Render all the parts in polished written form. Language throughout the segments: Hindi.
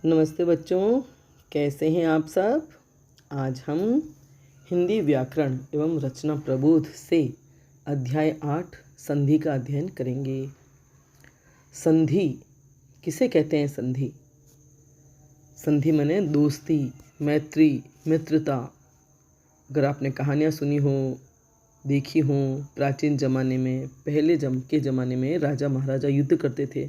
नमस्ते बच्चों, कैसे हैं आप सब। आज हम हिंदी व्याकरण एवं रचना प्रबोध से अध्याय 8 संधि का अध्ययन करेंगे। संधि किसे कहते हैं? संधि माने दोस्ती, मैत्री, मित्रता। अगर आपने कहानियाँ सुनी हो, देखी हो, प्राचीन ज़माने में, पहले के ज़माने में राजा महाराजा युद्ध करते थे।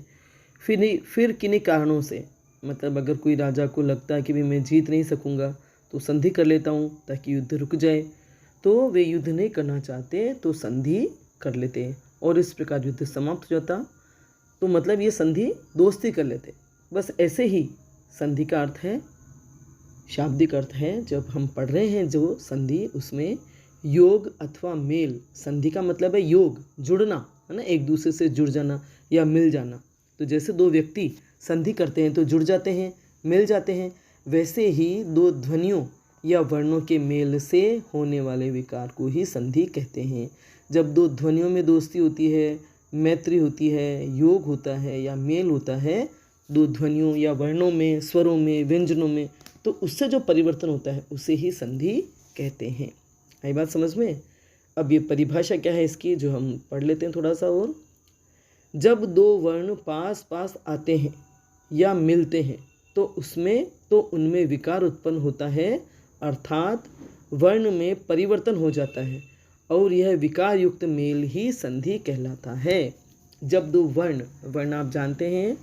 फिर किन्हीं कारणों से, मतलब अगर कोई राजा को लगता है कि भी मैं जीत नहीं सकूंगा तो संधि कर लेता हूँ ताकि युद्ध रुक जाए, तो वे युद्ध नहीं करना चाहते तो संधि कर लेते और इस प्रकार युद्ध समाप्त हो जाता। तो मतलब ये संधि दोस्ती कर लेते। बस ऐसे ही संधि का अर्थ है, शाब्दिक अर्थ है, जब हम पढ़ रहे हैं जो संधि, उसमें योग अथवा मेल। संधि का मतलब है योग, जुड़ना, है ना, एक दूसरे से जुड़ जाना या मिल जाना। तो जैसे दो व्यक्ति संधि करते हैं तो जुड़ जाते हैं, मिल जाते हैं, वैसे ही दो ध्वनियों या वर्णों के मेल से होने वाले विकार को ही संधि कहते हैं। जब दो ध्वनियों में दोस्ती होती है, मैत्री होती है, योग होता है या मेल होता है दो ध्वनियों या वर्णों में, स्वरों में, व्यंजनों में, तो उससे जो परिवर्तन होता है उसे ही संधि कहते हैं। आई बात समझ में? अब ये परिभाषा क्या है इसकी, जो हम पढ़ लेते हैं थोड़ा सा और। जब दो वर्ण पास पास आते हैं या मिलते हैं तो उनमें विकार उत्पन्न होता है, अर्थात वर्ण में परिवर्तन हो जाता है और यह विकार युक्त मेल ही संधि कहलाता है। जब दो वर्ण आप जानते हैं,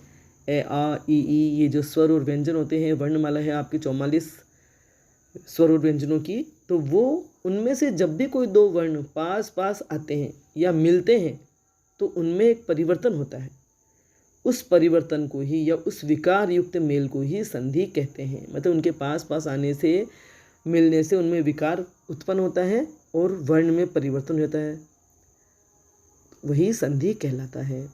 ए, आ, ई, ये जो स्वर और व्यंजन होते हैं, वर्णमाला है आपकी 44 स्वर और व्यंजनों की, तो वो उनमें से जब भी कोई दो वर्ण पास पास आते हैं या मिलते हैं तो उनमें एक परिवर्तन होता है। उस परिवर्तन को ही या उस विकार युक्त मेल को ही संधि कहते हैं। मतलब उनके पास पास आने से, मिलने से उनमें विकार उत्पन्न होता है और वर्ण में परिवर्तन हो जाता है, वही संधि कहलाता है।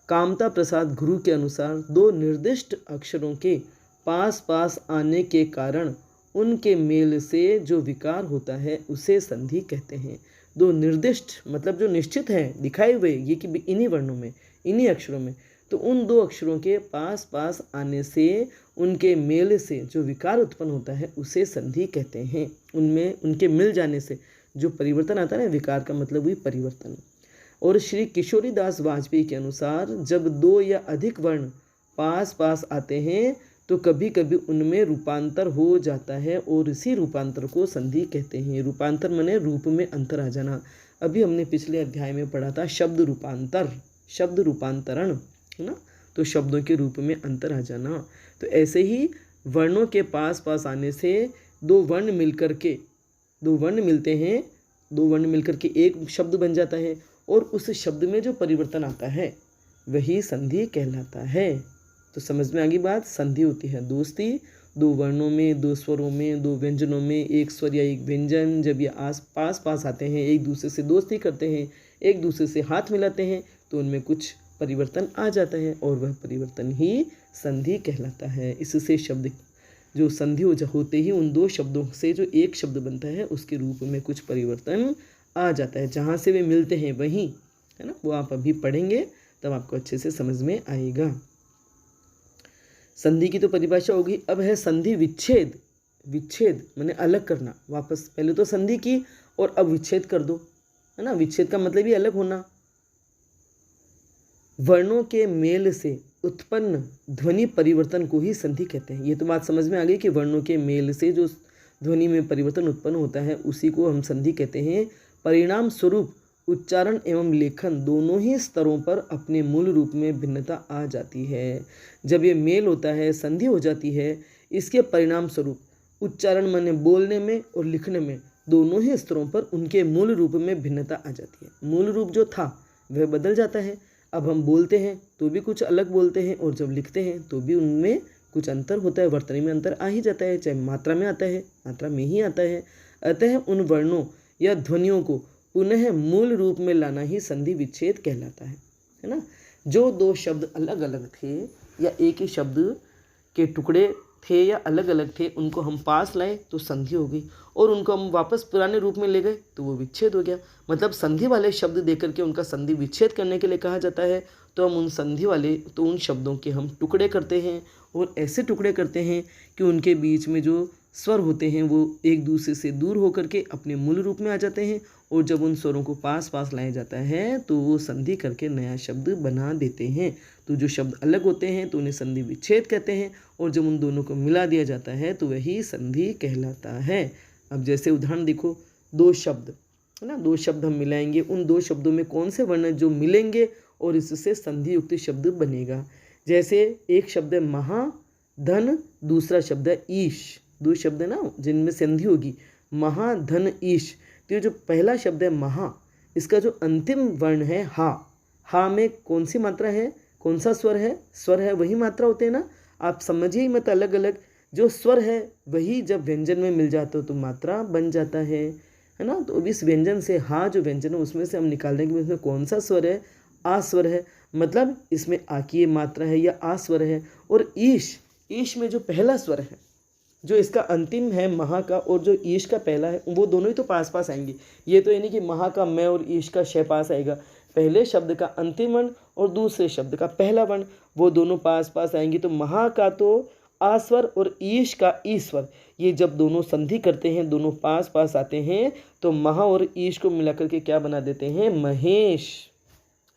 कामता प्रसाद गुरु के अनुसार दो निर्दिष्ट अक्षरों के पास पास आने के कारण उनके मेल से जो विकार होता है उसे संधि कहते हैं। दो निर्दिष्ट मतलब जो निश्चित है, दिखाए हुए, ये कि इन्हीं वर्णों में, इन्हीं अक्षरों में, तो उन दो अक्षरों के पास पास आने से उनके मेल से जो विकार उत्पन्न होता है उसे संधि कहते हैं। उनमें उनके मिल जाने से जो परिवर्तन आता है ना, विकार का मतलब हुई परिवर्तन। और श्री किशोरीदास वाजपेयी के अनुसार जब दो या अधिक वर्ण पास पास आते हैं तो कभी कभी उनमें रूपांतर हो जाता है और इसी रूपांतर को संधि कहते हैं। रूपांतर माने रूप में अंतर आ जाना। अभी हमने पिछले अध्याय में पढ़ा था शब्द रूपांतर, शब्द रूपांतरण, है ना, तो शब्दों के रूप में अंतर आ जाना। तो ऐसे ही वर्णों के पास पास आने से दो वर्ण मिलते हैं, दो वर्ण मिलकर के एक शब्द बन जाता है और उस शब्द में जो परिवर्तन आता है वही संधि कहलाता है। तो समझ में आ गई बात। संधि होती है दोस्ती, दो वर्णों में, दो स्वरों में, दो व्यंजनों में, एक स्वर या एक व्यंजन जब ये पास पास आते हैं, एक दूसरे से दोस्ती करते हैं, एक दूसरे से हाथ मिलाते हैं, तो उनमें कुछ परिवर्तन आ जाता है और वह परिवर्तन ही संधि कहलाता है। इससे शब्द जो संधि होते ही उन दो शब्दों से जो एक शब्द बनता है उसके रूप में कुछ परिवर्तन आ जाता है। जहाँ से वे मिलते हैं वहीं, है ना, वो आप अभी पढ़ेंगे तब आपको अच्छे से समझ में आएगा। संधि की तो परिभाषा होगी। अब है संधि विच्छेद। विच्छेद माने अलग करना, वापस। पहले तो संधि की और अब विच्छेद कर दो, है ना। विच्छेद का मतलब ही अलग होना। वर्णों के मेल से उत्पन्न ध्वनि परिवर्तन को ही संधि कहते हैं। ये तो बात समझ में आ गई कि वर्णों के मेल से जो ध्वनि में परिवर्तन उत्पन्न होता है उसी को हम संधि कहते हैं। परिणाम स्वरूप उच्चारण एवं लेखन दोनों ही स्तरों पर अपने मूल रूप में भिन्नता आ जाती है। जब ये मेल होता है, संधि हो जाती है, इसके परिणाम स्वरूप उच्चारण माने बोलने में और लिखने में दोनों ही स्तरों पर उनके मूल रूप में भिन्नता आ जाती है। मूल रूप जो था वह बदल जाता है। अब हम बोलते हैं तो भी कुछ अलग बोलते हैं और जब लिखते हैं तो भी उनमें कुछ अंतर होता है। वर्तनी में अंतर आ ही जाता है, चाहे मात्रा में आता है, मात्रा में ही आता है। अतः उन वर्णों या ध्वनियों को पुनः मूल रूप में लाना ही संधि विच्छेद कहलाता है ना। जो दो शब्द अलग अलग थे या एक ही शब्द के टुकड़े थे या अलग अलग थे, उनको हम पास लाए तो संधि हो गई और उनको हम वापस पुराने रूप में ले गए तो वो विच्छेद हो गया। मतलब संधि वाले शब्द देकर के उनका संधि विच्छेद करने के लिए कहा जाता है तो हम उन शब्दों के हम टुकड़े करते हैं, और ऐसे टुकड़े करते हैं कि उनके बीच में जो स्वर होते हैं वो एक दूसरे से दूर होकर के अपने मूल रूप में आ जाते हैं, और जब उन स्वरों को पास पास लाया जाता है तो वो संधि करके नया शब्द बना देते हैं। तो जो शब्द अलग होते हैं तो उन्हें संधि विच्छेद कहते हैं, और जब उन दोनों को मिला दिया जाता है तो वही संधि कहलाता है। अब जैसे उदाहरण देखो, दो शब्द है ना, दो शब्द हम मिलाएंगे, उन दो शब्दों में कौन से वर्ण जो मिलेंगे और इससे संधि युक्त शब्द बनेगा। जैसे एक शब्द है महाधन, दूसरा शब्द है ईश। दो शब्द है ना जिनमें संधि होगी, महाधन ईश। तो ये जो पहला शब्द है महा, इसका जो अंतिम वर्ण है हा में कौन सी मात्रा है, कौन सा स्वर है, स्वर है वही मात्रा होते हैं ना। आप समझिए ही मत, अलग अलग जो स्वर है वही जब व्यंजन में मिल जाता है तो मात्रा बन जाता है ना। तो इस व्यंजन से हा जो व्यंजन है उसमें से हम निकाल देंगे इसमें कौन सा स्वर है, आ स्वर है, मतलब इसमें आ की ये मात्रा है या आ स्वर है। और ईश में जो पहला स्वर है, जो इसका अंतिम है महा का, और जो ईश का पहला है, वो दोनों ही तो पास पास आएंगे। ये तो यानी कि महा का मैं और ईश का शय पास आएगा। पहले शब्द का अंतिम वर्ण और दूसरे शब्द का पहला वर्ण, वो दोनों पास पास आएंगे। तो महा का तो आ स्वर और ईश का ई स्वर, ये जब दोनों संधि करते हैं, दोनों पास पास आते हैं, तो महा और ईश को मिलाकर के क्या बना देते हैं, महेश।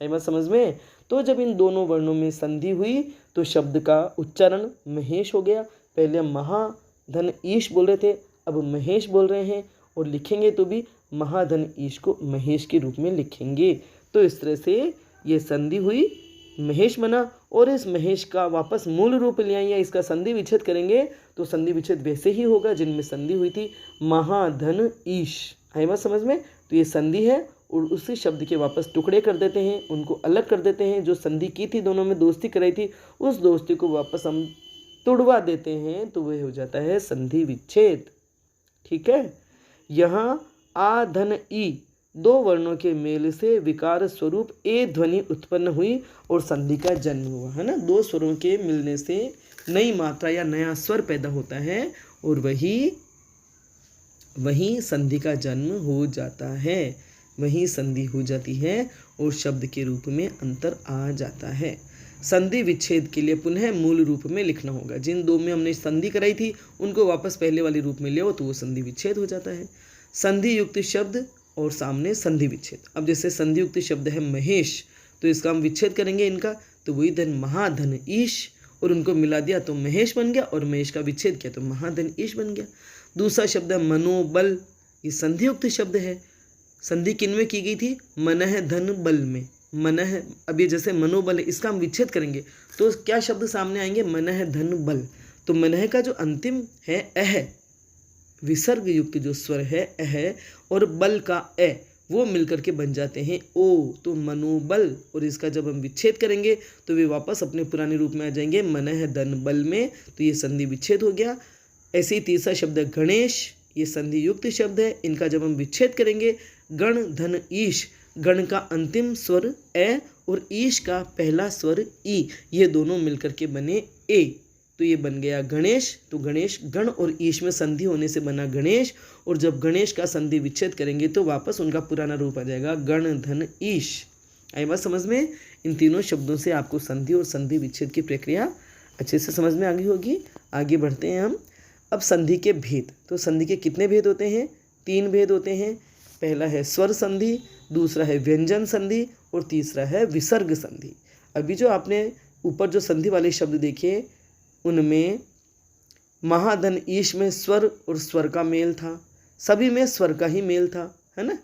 है बात समझ में। तो जब इन दोनों वर्णों में संधि हुई तो शब्द का उच्चारण महेश हो गया। पहले हम महाधन ईश बोल रहे थे, अब महेश बोल रहे हैं, और लिखेंगे तो भी महाधन ईश को महेश के रूप में लिखेंगे। तो इस तरह से ये संधि हुई, महेश बना, और इस महेश का वापस मूल रूप ले आएंगे, इसका संधि विच्छेद करेंगे तो संधि विच्छेद वैसे ही होगा जिनमें संधि हुई थी, महाधन ईश। है बात समझ में। तो ये संधि है, और उसी शब्द के वापस टुकड़े कर देते हैं, उनको अलग कर देते हैं। जो संधि की थी, दोनों में दोस्ती कराई थी, उस दोस्ती को वापस हम तुड़वा देते हैं, तो वह हो जाता है संधि विच्छेद। ठीक है। यहाँ आ धन ई दो वर्णों के मेल से विकार स्वरूप ए ध्वनि उत्पन्न हुई और संधि का जन्म हुआ, है ना। दो स्वरों के मिलने से नई मात्रा या नया स्वर पैदा होता है, और वही संधि का जन्म हो जाता है, वही संधि हो जाती है, और शब्द के रूप में अंतर आ जाता है। संधि विच्छेद के लिए पुनः मूल रूप में लिखना होगा। जिन दो में हमने संधि कराई थी उनको वापस पहले वाले रूप में ले आओ तो वो संधि विच्छेद हो जाता है। संधि युक्त शब्द और सामने संधि विच्छेद। अब जैसे संधि युक्त शब्द है महेश, तो इसका हम विच्छेद करेंगे इनका, तो वही धन महाधन ईश, और उनको मिला दिया तो महेश बन गया, और महेश का विच्छेद किया तो महाधन ईश बन गया। दूसरा शब्द है मनोबल, ये संधि युक्त शब्द है। संधि किन में की गई थी, मनः धन बल में। मनः, अब ये जैसे मनोबल है, इसका हम विच्छेद करेंगे तो क्या शब्द सामने आएंगे, मनः धन बल। तो मनः का जो अंतिम है अह, विसर्ग युक्त जो स्वर है अह, और बल का ए, वो मिलकर के बन जाते हैं ओ, तो मनोबल। और इसका जब हम विच्छेद करेंगे तो वे वापस अपने पुराने रूप में आ जाएंगे, मनः धन बल में। तो ये संधि विच्छेद हो गया। ऐसे ही तीसरा शब्द है गणेश, ये संधि युक्त शब्द है। इनका जब हम विच्छेद करेंगे, गण धन ईश, गण का अंतिम स्वर ए और ईश का पहला स्वर ई, ये दोनों मिलकर के बने ए, तो ये बन गया गणेश। तो गणेश, गण और ईश में संधि होने से बना गणेश, और जब गणेश का संधि विच्छेद करेंगे तो वापस उनका पुराना रूप आ जाएगा, गण धन ईश। आई बात समझ में। इन तीनों शब्दों से आपको संधि और संधि विच्छेद की प्रक्रिया अच्छे से समझ में आ गई होगी। आगे बढ़ते हैं हम। अब संधि के भेद। तो संधि के कितने भेद होते हैं, 3 भेद होते हैं। पहला है स्वर संधि, दूसरा है व्यंजन संधि, और तीसरा है विसर्ग संधि। अभी जो आपने ऊपर जो संधि वाले शब्द देखे, उनमें महाधन ईश में स्वर और स्वर का मेल था, सभी में स्वर का ही मेल था, है ना।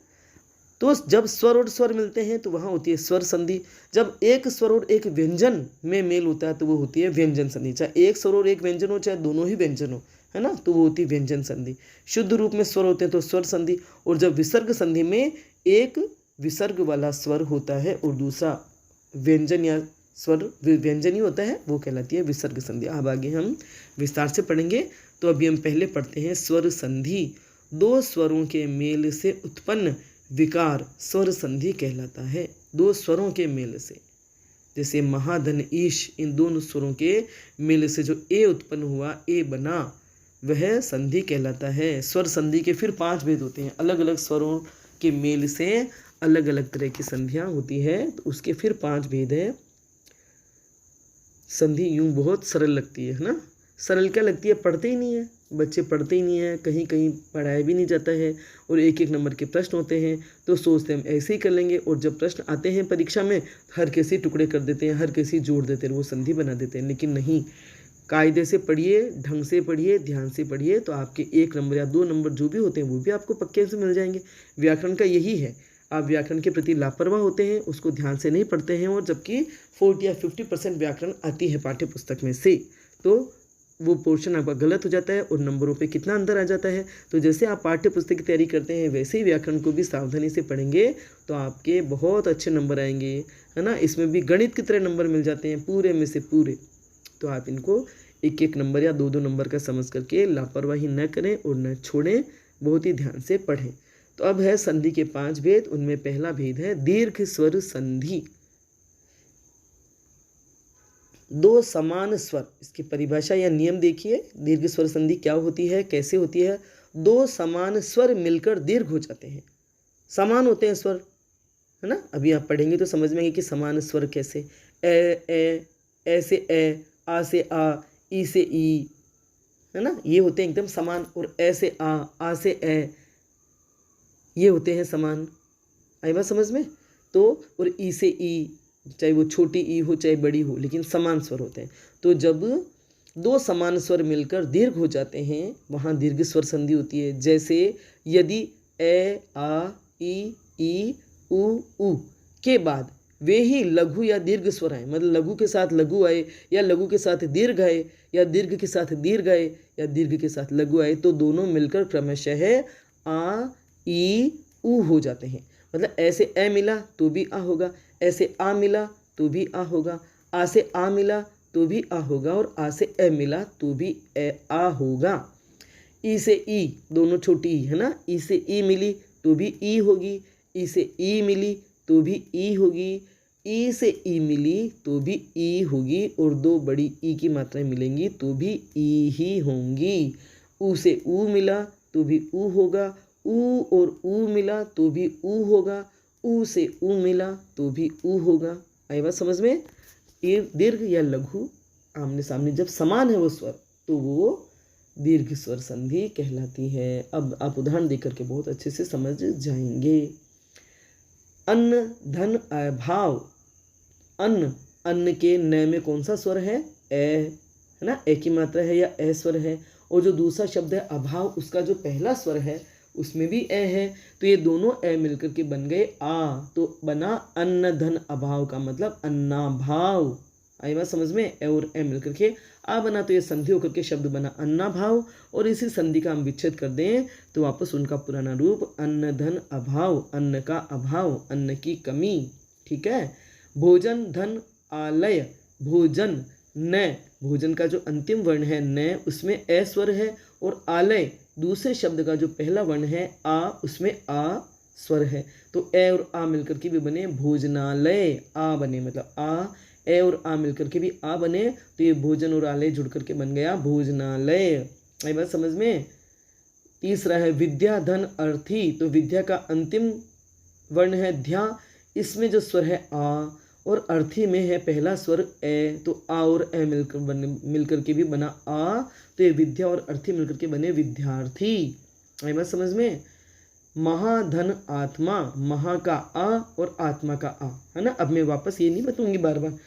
तो जब स्वर और स्वर मिलते हैं तो वहाँ होती है स्वर संधि। जब एक स्वर और एक व्यंजन में मेल होता है तो वो होती है व्यंजन संधि। चाहे एक स्वर और एक व्यंजन हो, चाहे दोनों ही व्यंजन हो, है ना, तो वो होती है व्यंजन संधि। शुद्ध रूप में स्वर होते हैं तो स्वर संधि। और जब विसर्ग संधि में एक विसर्ग वाला स्वर होता है और दूसरा व्यंजन या स्वर व्यंजन ही होता है, वो कहलाती है विसर्ग संधि। अब आगे हम विस्तार से पढ़ेंगे। तो अभी हम पहले पढ़ते हैं स्वर संधि। दो स्वरों के मेल से उत्पन्न विकार स्वर संधि कहलाता है। दो स्वरों के मेल से, जैसे महाधन ईश, इन दोनों स्वरों के मेल से जो ए उत्पन्न हुआ, ए बना, वह संधि कहलाता है। स्वर संधि के फिर 5 भेद होते हैं। अलग अलग स्वरों के मेल से अलग अलग तरह की संधियाँ होती है, तो उसके फिर 5 भेद हैं। संधि यूं बहुत सरल लगती है ना। सरल क्या लगती है, पढ़ते ही नहीं है बच्चे, पढ़ते ही नहीं है, कहीं कहीं पढ़ाया भी नहीं जाता है, और एक एक नंबर के प्रश्न होते हैं तो सोचते हैं हम ऐसे ही कर लेंगे, और जब प्रश्न आते हैं परीक्षा में हर किसी टुकड़े कर देते हैं, हर किसी जोड़ देते हैं, वो संधि बना देते हैं। लेकिन नहीं, कायदे से पढ़िए, ढंग से पढ़िए, ध्यान से पढ़िए, तो आपके 1 नंबर या 2 नंबर जो भी होते हैं वो भी आपको पक्के से मिल जाएंगे। व्याकरण का यही है, आप व्याकरण के प्रति लापरवाह होते हैं, उसको ध्यान से नहीं पढ़ते हैं, और जबकि 40 या 50% व्याकरण आती है पाठ्य पुस्तक में से, तो वो पोर्शन आपका गलत हो जाता है और नंबरों पे कितना अंतर आ जाता है। तो जैसे आप पाठ्य पुस्तक की तैयारी करते हैं वैसे ही व्याकरण को भी सावधानी से पढ़ेंगे तो आपके बहुत अच्छे नंबर आएंगे, है ना। इसमें भी गणित की तरह नंबर मिल जाते हैं पूरे में से पूरे। तो आप इनको 1-1 नंबर या 2-2 नंबर का समझ करके लापरवाही न करें और न छोड़ें, बहुत ही ध्यान से पढ़ें। तो अब है संधि के 5 भेद। उनमें पहला भेद है दीर्घ स्वर संधि। 2 समान स्वर, इसकी परिभाषा या नियम देखिए। दीर्घ स्वर संधि क्या होती है, कैसे होती है। 2 समान स्वर मिलकर दीर्घ हो जाते हैं, समान होते हैं स्वर, है ना। अभी आप पढ़ेंगे तो समझ में आएंगे कि समान स्वर कैसे। ए से ए, आ से आ, ई से ई, है ना, ये होते हैं एकदम समान। और ए से आ से ए, ये होते हैं समान। आई बात समझ में। तो और ई से ई, चाहे वो छोटी ई हो चाहे बड़ी हो, लेकिन समान स्वर होते हैं। तो जब 2 समान स्वर मिलकर दीर्घ हो जाते हैं वहाँ दीर्घ स्वर संधि होती है। जैसे यदि ए, आ, ई, उ के बाद वे ही लघु या दीर्घ स्वर आए, मतलब लघु के साथ लघु आए, या लघु के साथ दीर्घ आए, या दीर्घ के साथ दीर्घ आए, या दीर्घ के साथ लघु आए, तो दोनों मिलकर क्रमशः आ, ई, उ हो जाते हैं। मतलब ऐसे ए मिला तो भी आ होगा, ऐसे आ मिला तो भी आ होगा, आ से आ मिला तो भी आ होगा, और आ से ए मिला तो भी आ होगा। ई से ई, दोनों छोटी ई है ना, ई से ई मिली तो भी ई होगी, ई से ई मिली तो भी ई होगी, ई से ई मिली तो भी ई होगी, और 2 बड़ी ई की मात्राएं मिलेंगी तो भी ई ही होंगी। ऊ से ऊ मिला तो भी ऊ होगा, ऊ और ऊ मिला तो भी ऊ होगा, ऊ से ऊ मिला तो भी ऊ होगा। आई बात समझ में। ये दीर्घ या लघु आमने सामने जब समान है वो स्वर तो वो दीर्घ स्वर संधि कहलाती है। अब आप उदाहरण देकर के बहुत अच्छे से समझ जाएंगे। अन्न धन अभाव। अन्न के न में कौन सा स्वर है, ए, है ना, ए की मात्रा है या ए स्वर है। और जो दूसरा शब्द है अभाव, उसका जो पहला स्वर है उसमें भी ए है, तो ये दोनों ए मिलकर के बन गए आ, तो बना अन्न धन अभाव का मतलब अन्नाभाव। आई बात समझ में। ए और ए मिलकर के आ बना, तो ये संधि होकर के शब्द बना अन्नाभाव, और इसी संधि का हम विच्छेद कर दें तो वापस उनका पुराना रूप अन्न धन अभाव, अन्न का अभाव, अन्न की कमी। ठीक है। भोजन धन आलय। भोजन न, भोजन का जो अंतिम वर्ण है न, उसमें ए स्वर है, और आलय दूसरे शब्द का जो पहला वर्ण है आ, उसमें आ स्वर है, तो ए और आ मिलकर के भी बने भोजनालय। आ बने मतलब आ, ए और आ मिलकर के भी आ बने, तो ये भोजन और आलय जुड़ करके बन गया भोजनालय। आई बात समझ में। तीसरा है विद्या धन अर्थी। तो विद्या का अंतिम वर्ण है ध्या, इसमें जो स्वर है आ, और अर्थी में है पहला स्वर ए, तो आ और ए मिलकर के भी बना आ, तो ये विद्या और अर्थी मिलकर के बने विद्यार्थी। आई बात समझ में। महाधन आत्मा। महा का आ और आत्मा का आ, है ना। अब मैं वापस ये नहीं बताऊंगी बार बार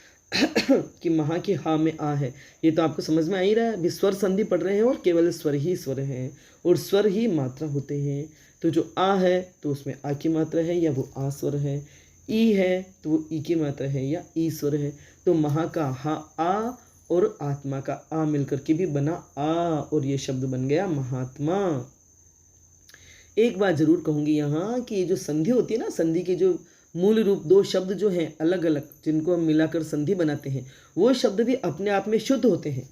कि महा की हा में आ है, ये तो आपको समझ में आ ही रहा है। अभी स्वर संधि पढ़ रहे हैं और केवल स्वर ही स्वर हैं और स्वर ही मात्रा होते हैं। तो जो आ है तो उसमें आ की मात्रा है या वो आ स्वर है, ई है तो वो ई की मात्रा है या ई स्वर है। तो महा का हा आ और आत्मा का आ मिलकर के भी बना आ, और ये शब्द बन गया महात्मा। एक बात जरूर कहूँगी यहाँ कि जो संधि होती है ना, संधि के जो मूल रूप 2 शब्द जो हैं अलग अलग, जिनको हम मिलाकर संधि बनाते हैं, वो शब्द भी अपने आप में शुद्ध होते हैं।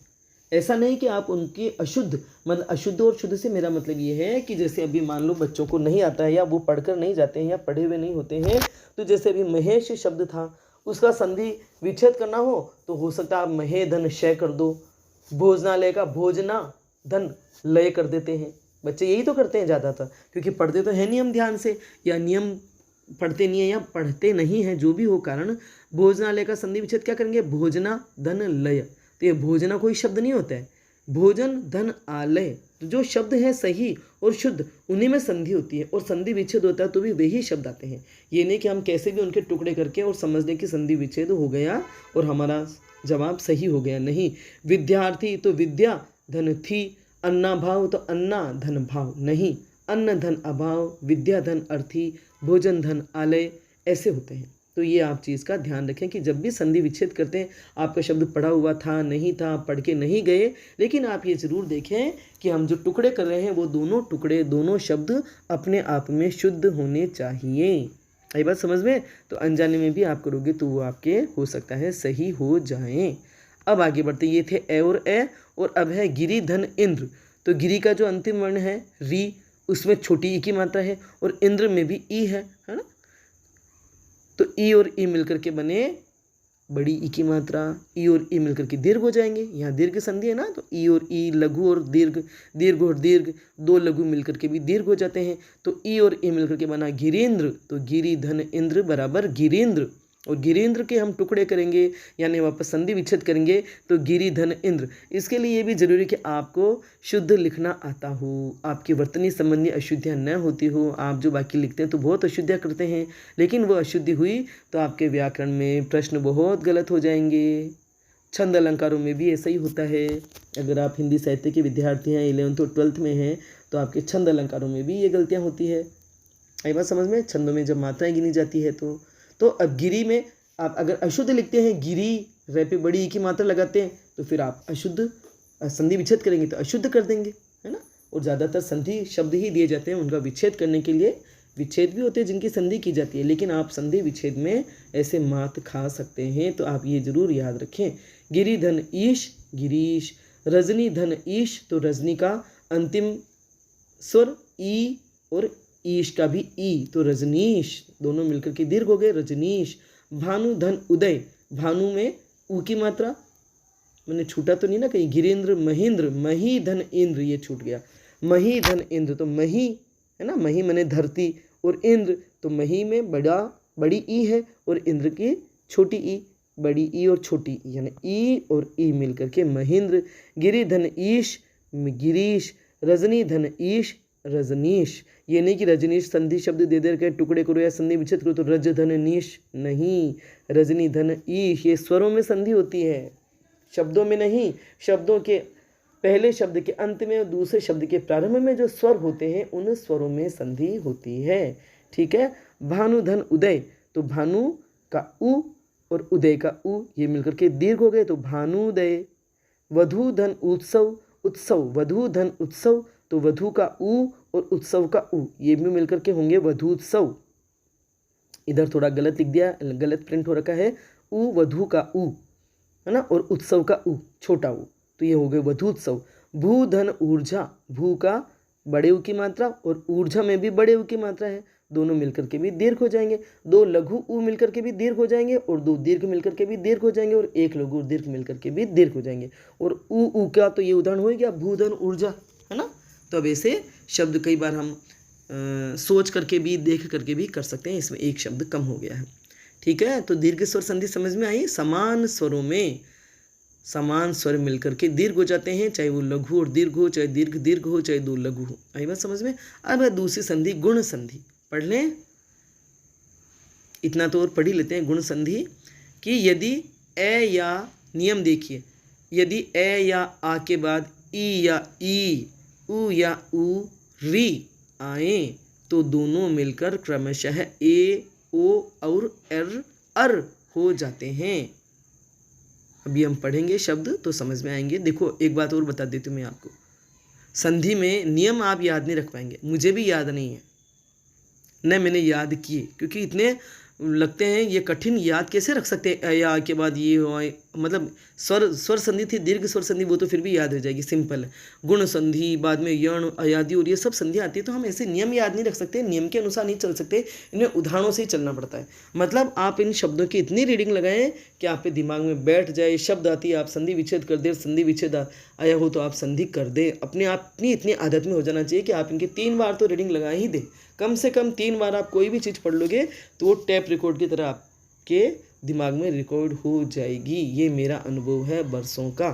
ऐसा नहीं कि आप उनके अशुद्ध, मतलब अशुद्ध और शुद्ध से मेरा मतलब ये है कि जैसे अभी मान लो बच्चों को नहीं आता है या वो पढ़कर नहीं जाते हैं या पढ़े हुए नहीं होते हैं, तो जैसे अभी महेश शब्द था उसका संधि विच्छेद करना हो तो हो सकता है आप महे धन शय कर दो, भोजनालय का भोजना धन लय कर देते हैं। बच्चे यही तो करते हैं ज़्यादातर, क्योंकि पढ़ते तो है नहीं हम ध्यान से, या नियम पढ़ते नहीं है या पढ़ते नहीं है, जो भी हो कारण, भोजनालय का संधि विच्छेद क्या करेंगे, भोजना धन लय। तो ये भोजना कोई शब्द नहीं होता है, भोजन धन आलय, तो जो शब्द है सही और शुद्ध उन्हीं में संधि होती है, और संधि विच्छेद होता है तो भी वही शब्द आते हैं। ये नहीं कि हम कैसे भी उनके टुकड़े करके और समझ लें कि संधि विच्छेद हो गया और हमारा जवाब सही हो गया, नहीं। विद्यार्थी तो विद्या धन थी, अन्ना भाव तो अन्ना धन भाव, नहीं। अन्न धन अभाव, विद्या धन अर्थी, भोजन धन आलय, ऐसे होते हैं। तो ये आप चीज़ का ध्यान रखें कि जब भी संधि विच्छेद करते हैं, आपका शब्द पढ़ा हुआ था, नहीं था, पढ़ के नहीं गए, लेकिन आप ये ज़रूर देखें कि हम जो टुकड़े कर रहे हैं वो दोनों टुकड़े, दोनों शब्द अपने आप में शुद्ध होने चाहिए। आई बात समझ में? तो अनजाने में भी आप करोगे तो वो आपके हो सकता है सही हो जाएं। अब आगे बढ़ते, ये थे ए और अब है गिरी धन इंद्र। तो गिरी का जो अंतिम वर्ण है री, उसमें छोटी ई की मात्रा है, और इंद्र में भी ई है ना। तो ई और ई मिलकर के बने बड़ी ई की मात्रा, ई और ई मिलकर के दीर्घ हो जाएंगे। यहाँ दीर्घ संधि है ना, तो ई और ई, लघु और दीर्घ, दीर्घ और दीर्घ, दो लघु मिलकर के भी दीर्घ हो जाते हैं। तो ई और ई मिलकर के बना गिरीन्द्र, तो गिरी धन इंद्र बराबर गिरीन्द्र, और गिरीन्द्र के हम टुकड़े करेंगे यानी वापस संधि विच्छेद करेंगे तो गिरी धन इंद्र। इसके लिए ये भी जरूरी कि आपको शुद्ध लिखना आता हो, आपकी वर्तनी संबंधी अशुद्धियाँ न होती हो। आप जो बाकी लिखते हैं तो बहुत अशुद्धियाँ करते हैं, लेकिन वो अशुद्धि हुई तो आपके व्याकरण में प्रश्न बहुत गलत हो जाएंगे। छंद अलंकारों में भी ऐसा ही होता है। अगर आप हिंदी साहित्य के विद्यार्थी हैं, 11th और 12th में हैं, तो आपके छंद अलंकारों में भी ये गलतियाँ होती है। आई बात समझ में? छंदों में जब मात्राएं गिनी जाती है तो अब गिरी में आप अगर अशुद्ध लिखते हैं, गिरी रे पे बड़ी ई की मात्रा लगाते हैं, तो फिर आप अशुद्ध संधि विच्छेद करेंगे तो अशुद्ध कर देंगे, है ना। और ज़्यादातर संधि शब्द ही दिए जाते हैं उनका विच्छेद करने के लिए। विच्छेद भी होते हैं जिनकी संधि की जाती है, लेकिन आप संधि विच्छेद में ऐसे मात खा सकते हैं, तो आप ये जरूर याद रखें। गिरी धन ईश, गिरीश। रजनी धन ईश, तो रजनी का अंतिम स्वर ई और ईश का भी ई, तो रजनीश, दोनों मिलकर के दीर्घ हो गए, रजनीश। भानु धन उदय, भानु में ऊ की मात्रा, मैंने छूटा तो नहीं ना कहीं, गिरेंद्र महेंद्र, मही धन इंद्र, ये छूट गया, मही धन इंद्र, तो मही है ना, मही मैंने धरती, और इंद्र तो मही में बड़ी ई है और इंद्र की छोटी ई, बड़ी ई और छोटी ई, यानी ई और ई मिलकर के महेंद्र। गिरी धन ईश, गिरीश। रजनी धन ईश, रजनीश। ये नहीं कि रजनीश संधि शब्द दे दे के टुकड़े करो या संधि विच्छेद करो तो रज धन नीश, नहीं, रजनी धन ईश। ये स्वरों में संधि होती है, शब्दों में नहीं। शब्दों के पहले शब्द के अंत में और दूसरे शब्द के प्रारंभ में जो स्वर होते हैं उन स्वरों में संधि होती है, ठीक है। भानु धन उदय, तो भानु का उ और उदय का उ ये मिलकर के दीर्घ हो गए, तो भानुदय। वधु धन उत्सव, उत्सव, वधु धन उत्सव, तो वधु का उ और उत्सव का उ ये भी मिलकर के होंगे वधूत्सव। इधर थोड़ा गलत लिख दिया, गलत प्रिंट हो रखा है, उ वधु का उ है ना, और उत्सव का उ छोटा उ, तो ये हो गए वधूत्सव। भू धन ऊर्जा, भू का बड़े उ की मात्रा और ऊर्जा में भी बड़े उ की मात्रा है, दोनों मिलकर के भी दीर्घ हो जाएंगे। दो लघु उ मिलकर के भी दीर्घ हो जाएंगे और दो दीर्घ मिलकर के भी दीर्घ हो जाएंगे और एक लघु दीर्घ मिलकर के भी दीर्घ हो जाएंगे। और उ का तो ये उदाहरण हो गया भूधन ऊर्जा, है ना। तो अब ऐसे शब्द कई बार हम सोच करके भी देख करके भी कर सकते हैं, इसमें एक शब्द कम हो गया है, ठीक है। तो दीर्घ स्वर संधि समझ में आई। समान स्वरों में समान स्वर मिलकर के दीर्घ हो जाते हैं, चाहे वो लघु और दीर्घ हो, चाहे दीर्घ दीर्घ हो, चाहे दो लघु हो। आई बात समझ में। अब दूसरी संधि गुण संधि, पढ़ लें, इतना तो और पढ़ ही लेते हैं। गुण संधि कि यदि ए या, नियम देखिए, यदि ए या आ के बाद ई या ई, उ या उ, री आए तो दोनों मिलकर क्रमशः ए, ओ और अर हो जाते हैं। अभी हम पढ़ेंगे शब्द तो समझ में आएंगे। देखो एक बात और बता देती हूँ मैं आपको, संधि में नियम आप याद नहीं रख पाएंगे, मुझे भी याद नहीं है, न मैंने याद किए, क्योंकि इतने लगते हैं ये कठिन, याद कैसे रख सकते हैं। या के बाद ये हो, मतलब स्वर संधि थी, दीर्घ स्वर संधि, वो तो फिर भी याद हो जाएगी, सिंपल है। गुण संधि, बाद में यण, अयादि और ये सब संधि आती है, तो हम ऐसे नियम याद नहीं रख सकते, नियम के अनुसार नहीं चल सकते, इन्हें उदाहरणों से ही चलना पड़ता है। मतलब आप इन शब्दों की इतनी रीडिंग लगाएं कि आपके दिमाग में बैठ जाए। शब्द आती है, आप संधि विच्छेद कर दे, संधि विच्छेद आया हो तो आप संधि कर दें। अपने आप इतनी आदत में हो जाना चाहिए कि आप इनके 3 बार तो रीडिंग लगा ही दें, कम से कम 3 बार आप कोई भी चीज़ पढ़ लोगे तो वो टैप रिकॉर्ड की तरह आपके दिमाग में रिकॉर्ड हो जाएगी। ये मेरा अनुभव है बरसों का।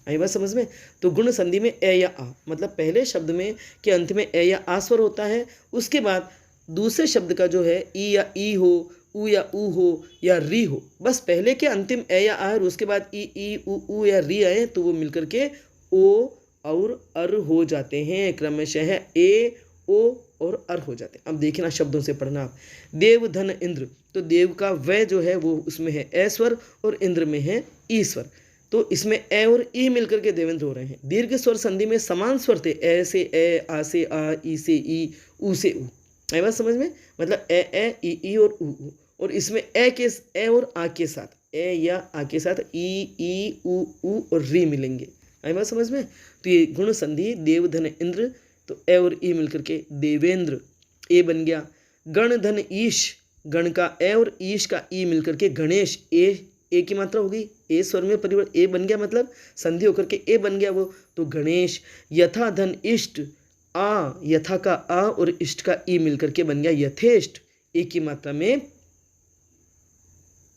आई बात समझ में। तो गुण संधि में ए या आ, मतलब पहले शब्द में के अंत में ए या आ स्वर होता है, उसके बाद दूसरे शब्द का जो है ई या ई हो, उ या उ हो या री हो, बस पहले के अंतिम ए या आ और उसके बाद ई उ या री आए तो वो मिलकर के ओ और अर हो जाते हैं, क्रमशः ए ओ और अर हो जाते हैं। अब देखिए ना, शब्दों से पढ़ना आप। देव धन इंद्र, तो देव का व जो है वो उसमें है ए स्वर और इंद्र में है ई स्वर, तो इसमें ए और ई मिलकर के देवेंद्र हो रहे हैं। दीर्घ स्वर संधि में समान स्वर थे, ए से ए, आ से आ, ई से ई, उ से उ। आई बात समझ में, मतलब ए ई और उ, और इसमें ए और आ के साथ, ए या आ के साथ ई उ और री मिलेंगे। आई बात समझ में। तो ये गुण संधि देव धन इंद्र, तो ए और ई मिलकर के देवेंद्र ए बन गया। गण धन ईश, गण का ए और ईश का ई मिलकर के गणेश, ए की मात्रा हो गई, ए स्वर में परिवर्तन ए बन गया, मतलब संधि होकर के ए बन गया वो, तो गणेश। यथा धन इष्ट, आ, यथा का आ और इष्ट का ई मिलकर के बन गया यथेष्ट, ए की मात्रा में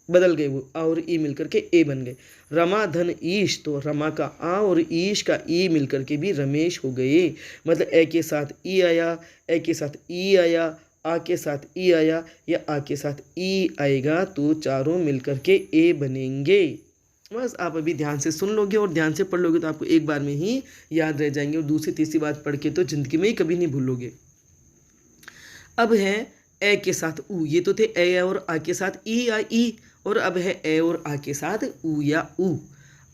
बदल गए वो, आ और ई मिलकर के ए बन गए। रमा धन ईश, तो रमा का आ और ईश का ई मिलकर के भी रमेश हो गए, मतलब ए के साथ ई आया, ए के साथ ई आया, आ के साथ ई आया या आ के साथ ई आएगा, तो चारों मिलकर के ए बनेंगे। बस आप अभी ध्यान से सुन लोगे और ध्यान से पढ़ लोगे तो आपको एक बार में ही याद रह जाएंगे, और दूसरी तीसरी बात पढ़ के तो जिंदगी में ही कभी नहीं भूलोगे। अब है ए के साथ उ, ये तो थे ए और आ के साथ ई या ई, और अब है ए और आ के साथ उ या उ।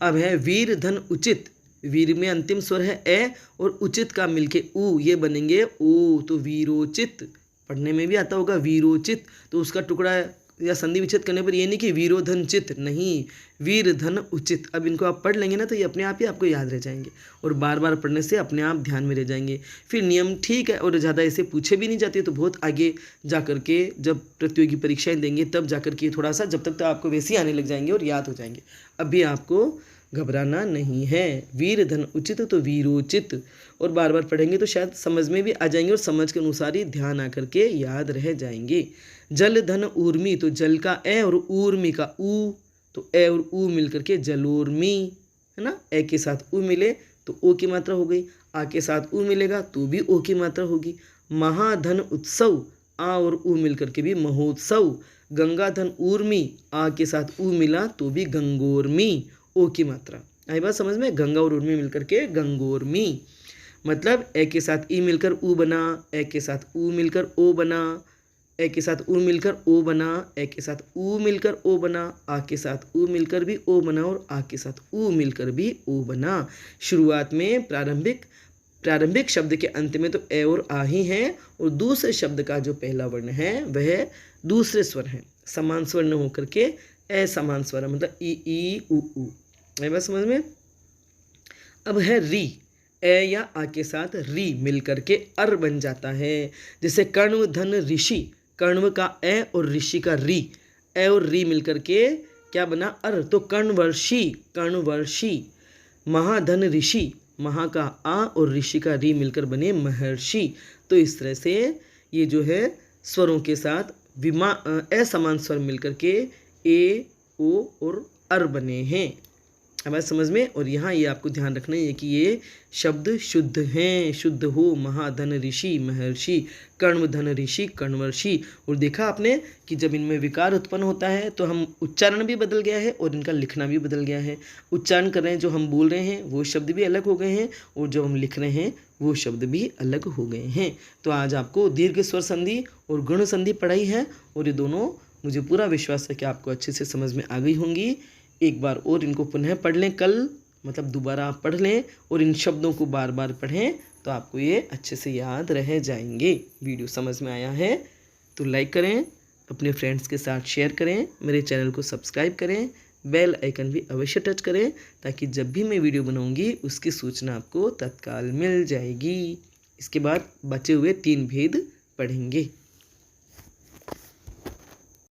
अब है वीर धन उचित, वीर में अंतिम स्वर है ए और उचित का मिलके उ, ये बनेंगे ओ, तो वीरोचित। पढ़ने में भी आता होगा वीरोचित, तो उसका टुकड़ा या संधि विच्छेद करने पर ये नहीं कि वीरोधन चित, नहीं, वीर धन उचित। अब इनको आप पढ़ लेंगे ना तो ये अपने आप ही आपको याद रह जाएंगे, और बार बार पढ़ने से अपने आप ध्यान में रह जाएंगे। फिर नियम ठीक है, और ज़्यादा ऐसे पूछे भी नहीं जाते, तो बहुत आगे जा कर के जब प्रतियोगी परीक्षाएं देंगे तब जा कर के थोड़ा सा, जब तक तो आपको वैसे ही आने लग जाएंगे और याद हो जाएंगे। अभी आपको घबराना नहीं है। वीर धन उचित, तो वीरोचित, और बार बार पढ़ेंगे तो शायद समझ में भी आ जाएंगे और समझ के अनुसार ही ध्यान आकर के याद रह जाएंगे। जल धन ऊर्मी, तो जल का ए और ऊर्मी का ऊ, तो ए और ऊ मिलकर के जलोर्मी, है ना। ए के साथ ऊ मिले तो ओ की मात्रा हो गई, आ के साथ ऊ मिलेगा तो भी ओ की मात्रा होगी। महाधन उत्सव, आ और ऊ मिलकर के भी महोत्सव। गंगा धन ऊर्मी, आ के साथ ऊ मिला तो भी गंगोर्मी, ओ की मात्रा। आई बात समझ में, गंगा और उर्मी मिलकर के गंगोर्मी, मतलब ए के साथ ई मिलकर ऊ बना, ए के साथ ऊ मिलकर ओ बना, ए के साथ ऊ मिलकर ओ बना, ए के साथ ऊ मिलकर ओ बना, आ के साथ ऊ मिलकर भी ओ बना, और आ के साथ ऊ मिलकर भी ओ बना। शुरुआत में प्रारंभिक शब्द के अंत में तो ए और आ ही है, और दूसरे शब्द का जो पहला वर्ण है वह दूसरे स्वर है, समान स्वर न होकर के असमान स्वर, मतलब ई उ ऊ। बस समझ में। अब है री, ए या आ के साथ री मिलकर के अर बन जाता है। जैसे कर्णव धन ऋषि, कर्णव का ए और ऋषि का री, ए और री मिलकर के क्या बना, अर, तो कर्णवर्षी, कर्णवर्षी। महाधन ऋषि, महा का आ और ऋषि का री मिलकर बने महर्षि। तो इस तरह से ये जो है स्वरों के साथ असमान स्वर मिलकर के ए, ओ और अर बने हैं। अब बात समझ में। और यहाँ ये आपको ध्यान रखना है कि ये शब्द शुद्ध हैं, शुद्ध हो। महाधन ऋषि, महर्षि, कर्णधन ऋषि, कर्णवर्षि। और देखा आपने कि जब इनमें विकार उत्पन्न होता है तो हम उच्चारण भी बदल गया है और इनका लिखना भी बदल गया है। उच्चारण कर रहे हैं, जो हम बोल रहे हैं वो शब्द भी अलग हो गए हैं, और जो हम लिख रहे हैं वो शब्द भी अलग हो गए हैं। तो आज आपको दीर्घ स्वर संधि और गुण संधि पढ़ाई है, और ये दोनों मुझे पूरा विश्वास है कि आपको अच्छे से समझ में आ गई होंगी। एक बार और इनको पुनः पढ़ लें, कल मतलब दोबारा आप पढ़ लें और इन शब्दों को बार बार पढ़ें, तो आपको ये अच्छे से याद रह जाएंगे। वीडियो समझ में आया है तो लाइक करें, अपने फ्रेंड्स के साथ शेयर करें, मेरे चैनल को सब्सक्राइब करें, बेल आइकन भी अवश्य टच करें, ताकि जब भी मैं वीडियो बनाऊंगी उसकी सूचना आपको तत्काल मिल जाएगी। इसके बाद बचे हुए 3 भेद पढ़ेंगे।